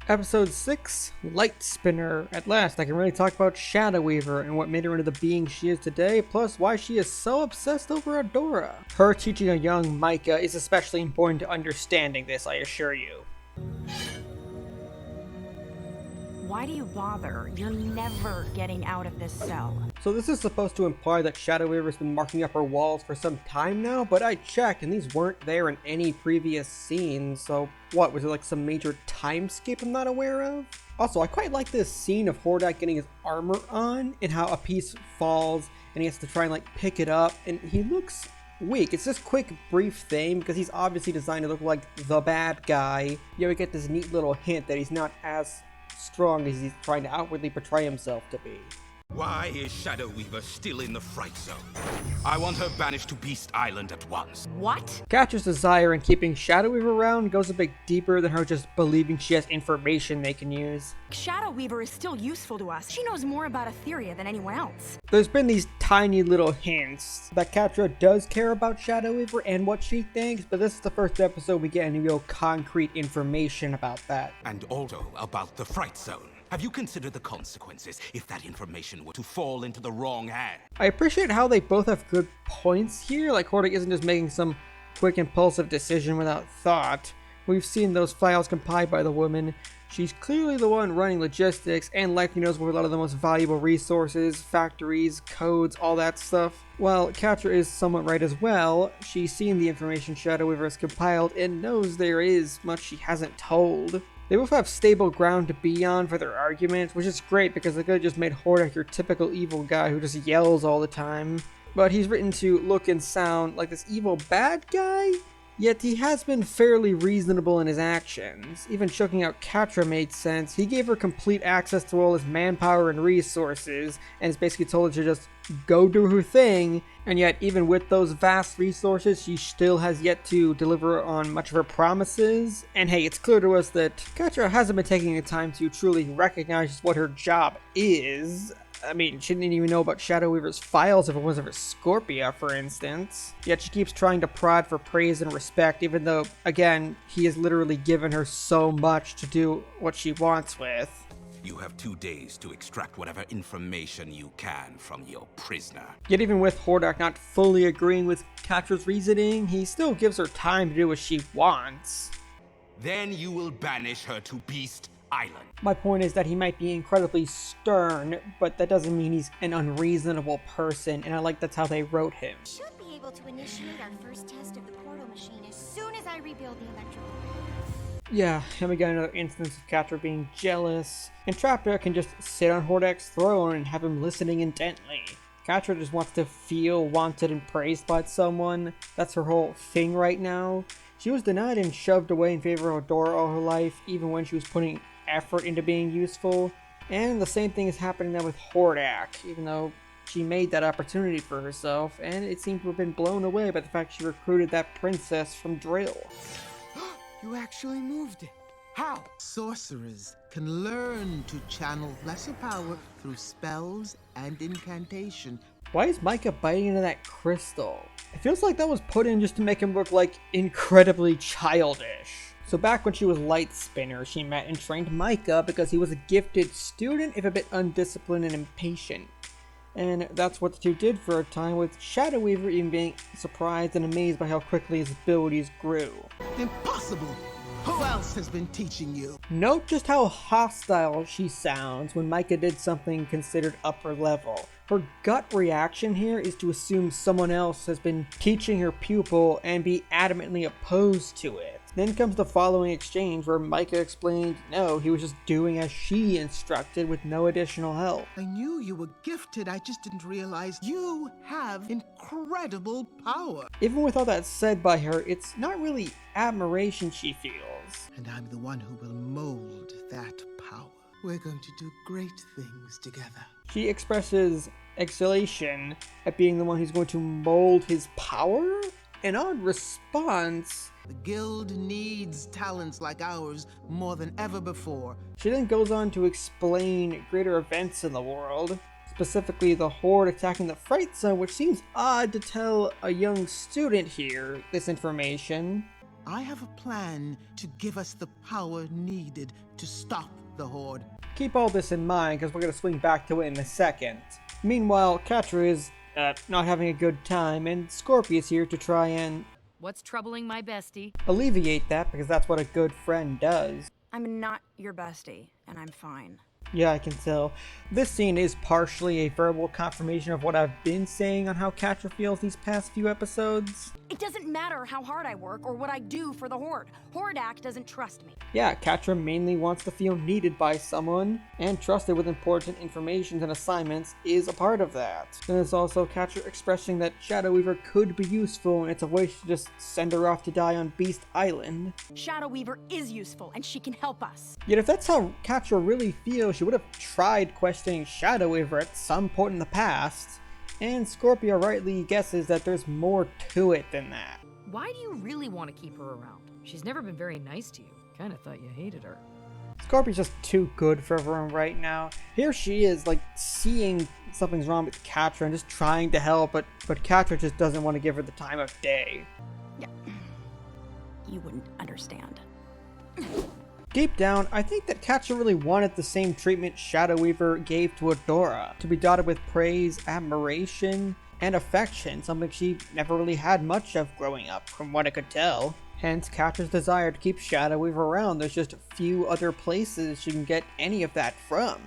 Episode 6, Light Spinner. At last, I can really talk about Shadow Weaver and what made her into the being she is today, plus why she is so obsessed over Adora. Her teaching a young Micah is especially important to understanding this, I assure you. Why do you bother? You're never getting out of this cell. So this is supposed to imply that Shadow Weaver's been marking up her walls for some time now, but I checked and these weren't there in any previous scenes, so what, was it like some major time skip I'm not aware of? Also, I quite like this scene of Hordak getting his armor on and how a piece falls and he has to try and like pick it up and he looks weak. It's this quick, brief thing because he's obviously designed to look like the bad guy. Yet we get this neat little hint that he's not as strong as he's trying to outwardly portray himself to be. Why is Shadow Weaver still in the Fright Zone? I want her banished to Beast Island at once. What? Catcher's desire in keeping Shadow Weaver around goes a bit deeper than her just believing she has information they can use. Shadow Weaver is still useful to us. She knows more about Etheria than anyone else. There's been these tiny little hints that Catra does care about Shadow Weaver and what she thinks, but this is the first episode we get any real concrete information about that. And also about the Fright Zone. Have you considered the consequences if that information were to fall into the wrong hand? I appreciate how they both have good points here, like Hordak isn't just making some quick impulsive decision without thought. We've seen those files compiled by the woman. She's clearly the one running logistics and likely knows where a lot of the most valuable resources, factories, codes, all that stuff. While Catra is somewhat right as well, she's seen the information Shadow Weaver has compiled and knows there is much she hasn't told. They both have stable ground to be on for their arguments, which is great because they could have just made Hordak your typical evil guy who just yells all the time. But he's written to look and sound like this evil bad guy, yet he has been fairly reasonable in his actions. Even choking out Catra made sense. He gave her complete access to all his manpower and resources, and has basically told her to just go do her thing, and yet even with those vast resources, she still has yet to deliver on much of her promises. And hey, it's clear to us that Catra hasn't been taking the time to truly recognize what her job is. I mean, she didn't even know about Shadow Weaver's files if it wasn't for Scorpia, for instance. Yet she keeps trying to prod for praise and respect, even though, again, he has literally given her so much to do what she wants with. You have 2 days to extract whatever information you can from your prisoner. Yet even with Hordak not fully agreeing with Catra's reasoning, he still gives her time to do what she wants. Then you will banish her to Beast Island. My point is that he might be incredibly stern, but that doesn't mean he's an unreasonable person, and I like that's how they wrote him. Should be able to initiate our first test of the portal machine as soon as I rebuild the electrical. Yeah, and we got another instance of Catra being jealous, and Trapdoor can just sit on Hordak's throne and have him listening intently. Catra just wants to feel wanted and praised by someone. That's her whole thing right now. She was denied and shoved away in favor of Adora all her life, even when she was putting effort into being useful. And the same thing is happening now with Hordak, even though she made that opportunity for herself, and it seemed to have been blown away by the fact she recruited that princess from Drill. You actually moved it. How? Sorcerers can learn to channel lesser power through spells and incantation. Why is Micah biting into that crystal? It feels like that was put in just to make him look like incredibly childish. So back when she was Light Spinner, she met and trained Micah because he was a gifted student, if a bit undisciplined and impatient. And that's what the two did for a time, with Shadow Weaver even being surprised and amazed by how quickly his abilities grew. Impossible! Who else has been teaching you? Note just how hostile she sounds when Micah did something considered upper level. Her gut reaction here is to assume someone else has been teaching her pupil and be adamantly opposed to it. Then comes the following exchange where Micah explained no, he was just doing as she instructed with no additional help. I knew you were gifted, I just didn't realize you have incredible power. Even with all that said by her, it's not really admiration she feels. And I'm the one who will mold that power. We're going to do great things together. She expresses exhilaration at being the one who's going to mold his power? An odd response. The guild needs talents like ours more than ever before. She then goes on to explain greater events in the world, specifically the Horde attacking the Fright Zone, which seems odd to tell a young student here this information. I have a plan to give us the power needed to stop the Horde. Keep all this in mind, because we're going to swing back to it in a second. Meanwhile, Catra is not having a good time, and Scorpio is here to try and What's troubling my bestie? alleviate that, because that's what a good friend does. I'm not your bestie, and I'm fine. Yeah, I can tell. This scene is partially a verbal confirmation of what I've been saying on how Catra feels these past few episodes. It doesn't matter how hard I work or what I do for the Horde. Hordak doesn't trust me. Yeah, Catra mainly wants to feel needed by someone, and trusted with important information and assignments is a part of that. Then there's also Catra expressing that Shadow Weaver could be useful, and it's a way to just send her off to die on Beast Island. Shadow Weaver is useful, and she can help us. Yet if that's how Catra really feels, she would have tried questioning Shadow Weaver at some point in the past, and Scorpio rightly guesses that there's more to it than that. Why do you really want to keep her around? She's never been very nice to you. Kinda thought you hated her. Scorpio's just too good for everyone right now. Here she is, like, seeing something's wrong with Catra and just trying to help, but Catra just doesn't want to give her the time of day. Yeah. You wouldn't understand. Deep down, I think that Catra really wanted the same treatment Shadow Weaver gave to Adora, to be dotted with praise, admiration, and affection, something she never really had much of growing up, from what I could tell. Hence, Catra's desire to keep Shadow Weaver around. There's just a few other places she can get any of that from.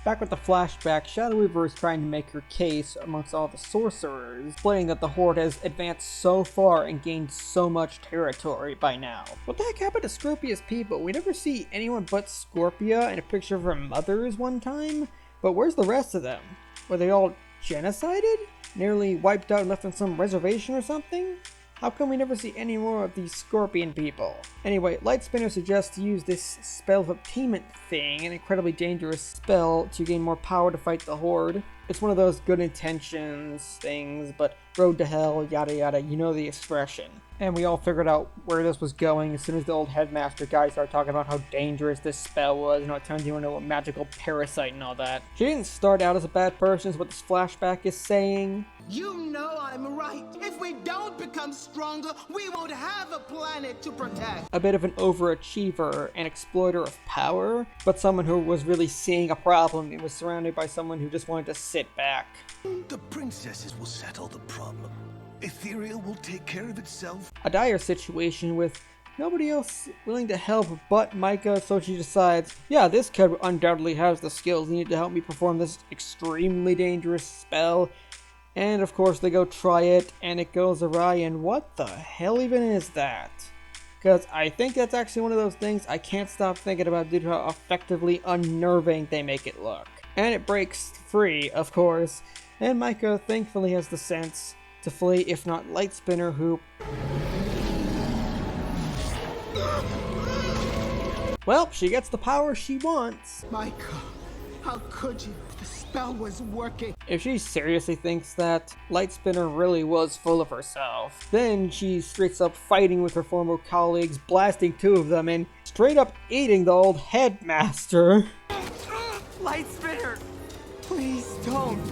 Back with the flashback, Shadow Weaver is trying to make her case amongst all the sorcerers, explaining that the Horde has advanced so far and gained so much territory by now. What the heck happened to Scorpia's people? We never see anyone but Scorpia and a picture of her mothers one time, but where's the rest of them? Were they all genocided? Nearly wiped out and left on some reservation or something? How come we never see any more of these Scorpion people? Anyway, Lightspinner suggests to use this spell of obtainment thing, an incredibly dangerous spell to gain more power to fight the Horde. It's one of those good intentions things, but road to hell, yada yada, you know the expression. And we all figured out where this was going as soon as the old headmaster guy started talking about how dangerous this spell was and how it turned you into a magical parasite and all that. She didn't start out as a bad person is what this flashback is saying. You know I'm right. If we don't become stronger, we won't have a planet to protect. A bit of an overachiever, an exploiter of power, but someone who was really seeing a problem and was surrounded by someone who just wanted to sit back. The princesses will settle the problem. Ethereal will take care of itself. A dire situation with nobody else willing to help but Micah, so she decides, yeah, this kid undoubtedly has the skills needed to help me perform this extremely dangerous spell. And of course they go try it, and it goes awry, and what the hell even is that? Because I think that's actually one of those things I can't stop thinking about due to how effectively unnerving they make it look. And it breaks free, of course, and Micah thankfully has the sense to flee, if not Lightspinner, who... Well, she gets the power she wants. Micah, how could you? The spell was working. If she seriously thinks that Lightspinner really was full of herself, then she's straight up fighting with her former colleagues, blasting two of them, and straight up eating the old headmaster. Lightspinner, please don't.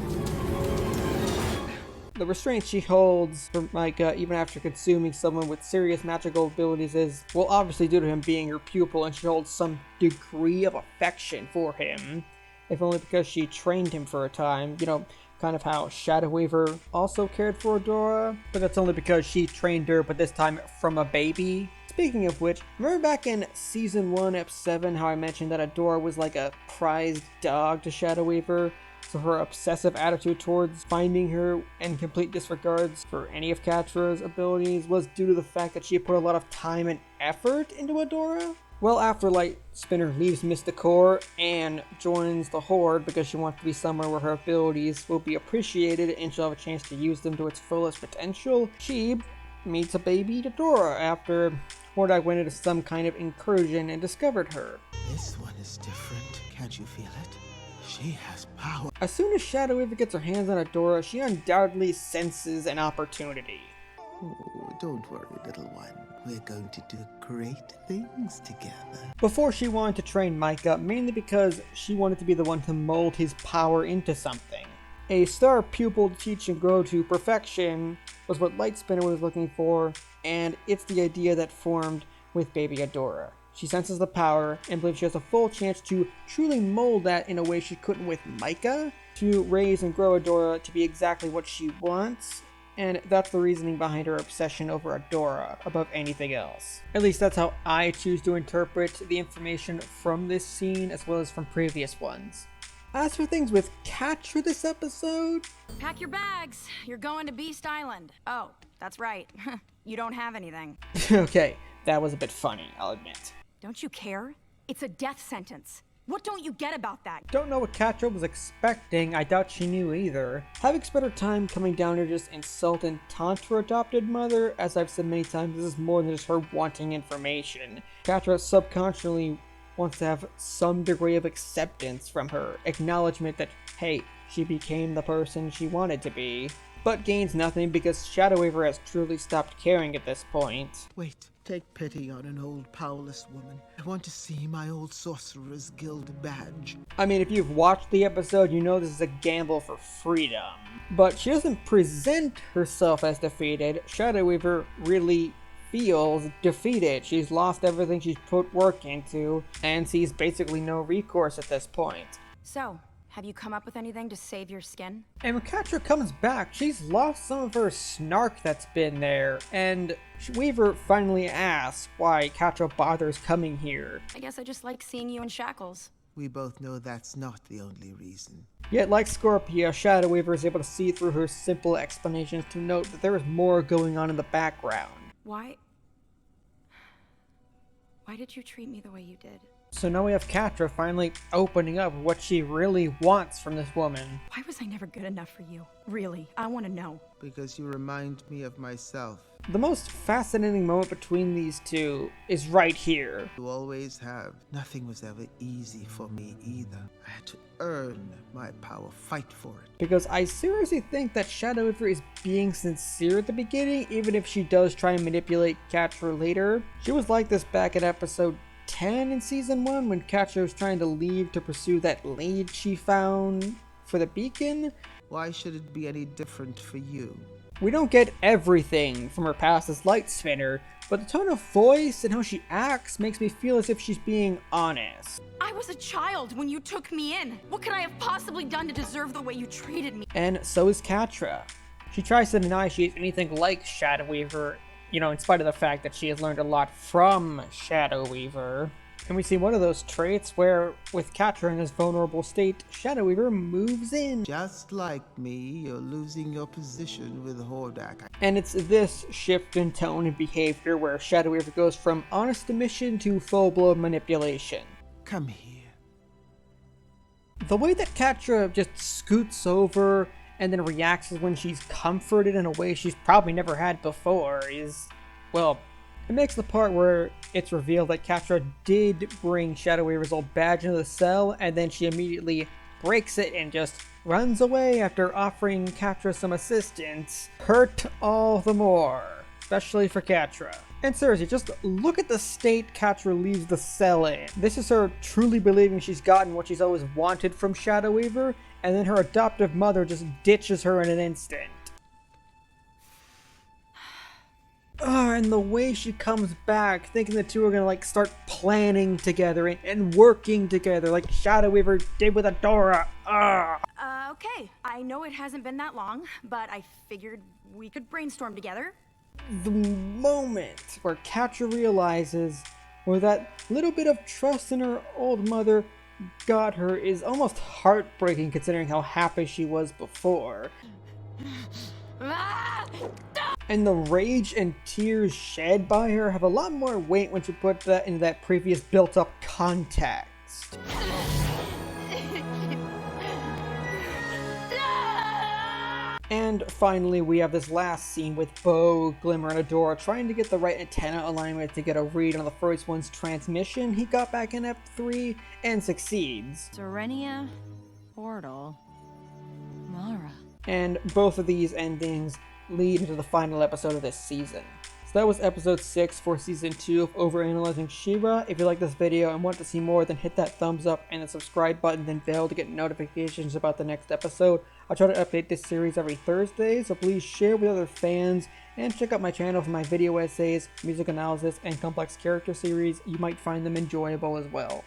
The restraint she holds for Micah, even after consuming someone with serious magical abilities, is, well, obviously due to him being her pupil, and she holds some degree of affection for him, if only because she trained him for a time. You know, kind of how Shadow Weaver also cared for Adora, but that's only because she trained her, but this time from a baby. Speaking of which, remember back in Season 1, Ep 7, how I mentioned that Adora was like a prized dog to Shadow Weaver? So her obsessive attitude towards finding her and complete disregards for any of Catra's abilities was due to the fact that she put a lot of time and effort into Adora? Well, after Lightspinner leaves Mysticor and joins the Horde because she wants to be somewhere where her abilities will be appreciated and she'll have a chance to use them to its fullest potential, she meets a baby Adora after Hordak went into some kind of incursion and discovered her. This one is different. Can't you feel it? She has power. As soon as Shadow Weaver gets her hands on Adora, she undoubtedly senses an opportunity. Oh, don't worry, little one. We're going to do great things together. Before she wanted to train Micah, mainly because she wanted to be the one to mold his power into something. A star pupil to teach and grow to perfection was what Lightspinner was looking for, and it's the idea that formed with baby Adora. She senses the power and believes she has a full chance to truly mold that in a way she couldn't with Micah, to raise and grow Adora to be exactly what she wants, and that's the reasoning behind her obsession over Adora above anything else. At least that's how I choose to interpret the information from this scene as well as from previous ones. As for things with Catra this episode... Pack your bags. You're going to Beast Island. Oh, that's right. You don't have anything. Okay, that was a bit funny, I'll admit. Don't you care? It's a death sentence. What don't you get about that? Don't know what Catra was expecting, I doubt she knew either. Havik spent her time coming down to just insult and taunt her adopted mother. As I've said many times, this is more than just her wanting information. Catra subconsciously wants to have some degree of acceptance from her, acknowledgement that, hey, she became the person she wanted to be, but gains nothing because Shadow Weaver has truly stopped caring at this point. Wait, take pity on an old powerless woman. I want to see my old Sorcerer's Guild badge. I mean, if you've watched the episode, you know this is a gamble for freedom. But she doesn't present herself as defeated. Shadow Weaver really feels defeated. She's lost everything she's put work into, and sees basically no recourse at this point. So, have you come up with anything to save your skin? And when Catra comes back, she's lost some of her snark that's been there, and Weaver finally asks why Catra bothers coming here. I guess I just like seeing you in shackles. We both know that's not the only reason. Yet, like Scorpia, Shadow Weaver is able to see through her simple explanations to note that there is more going on in the background. Why did you treat me the way you did? So now we have Catra finally opening up what she really wants from this woman. Why was I never good enough for you? Really, I want to know. Because you remind me of myself. The most fascinating moment between these two is right here. You always have. Nothing was ever easy for me either. I had to earn my power, fight for it. Because I seriously think that Shadow Weaver is being sincere at the beginning, even if she does try and manipulate Catra later. She was like this back in episode 10 in season 1 when Catra was trying to leave to pursue that lead she found for the beacon. Why should it be any different for you? We don't get everything from her past as Lightspinner, but the tone of voice and how she acts makes me feel as if she's being honest. I was a child when you took me in. What could I have possibly done to deserve the way you treated me? And so is Catra. She tries to deny she is anything like Shadow Weaver, in spite of the fact that she has learned a lot from Shadow Weaver. And we see one of those traits where, with Catra in this vulnerable state, Shadow Weaver moves in. Just like me, you're losing your position with Hordak. And it's this shift in tone and behavior where Shadow Weaver goes from honest admission to full-blown manipulation. Come here. The way that Catra just scoots over and then reacts when she's comforted in a way she's probably never had before is, well, it makes the part where it's revealed that Catra did bring Shadow Weaver's old badge into the cell, and then she immediately breaks it and just runs away after offering Catra some assistance, hurt all the more, especially for Catra. And seriously, just look at the state Catra leaves the cell in. This is her truly believing she's gotten what she's always wanted from Shadow Weaver, and then her adoptive mother just ditches her in an instant. And the way she comes back, thinking the two are gonna start planning together and working together like Shadow Weaver did with Adora. Okay. I know it hasn't been that long, but I figured we could brainstorm together. The moment where Catra realizes where that little bit of trust in her old mother got her is almost heartbreaking considering how happy she was before. And the rage and tears shed by her have a lot more weight when you put that into that previous built-up context. And finally, we have this last scene with Bo, Glimmer, and Adora trying to get the right antenna alignment to get a read on the first one's transmission he got back in Ep 3, and succeeds. Serenia, Portal, Mara. And both of these endings lead into the final episode of this season. that was episode 6 for season 2 of Overanalyzing She-ra. If you like this video and want to see more, then hit that thumbs up and the subscribe button, then bell to get notifications about the next episode. I'll try to update this series every Thursday, so please share with other fans, and check out my channel for my video essays, music analysis, and complex character series. You might find them enjoyable as well.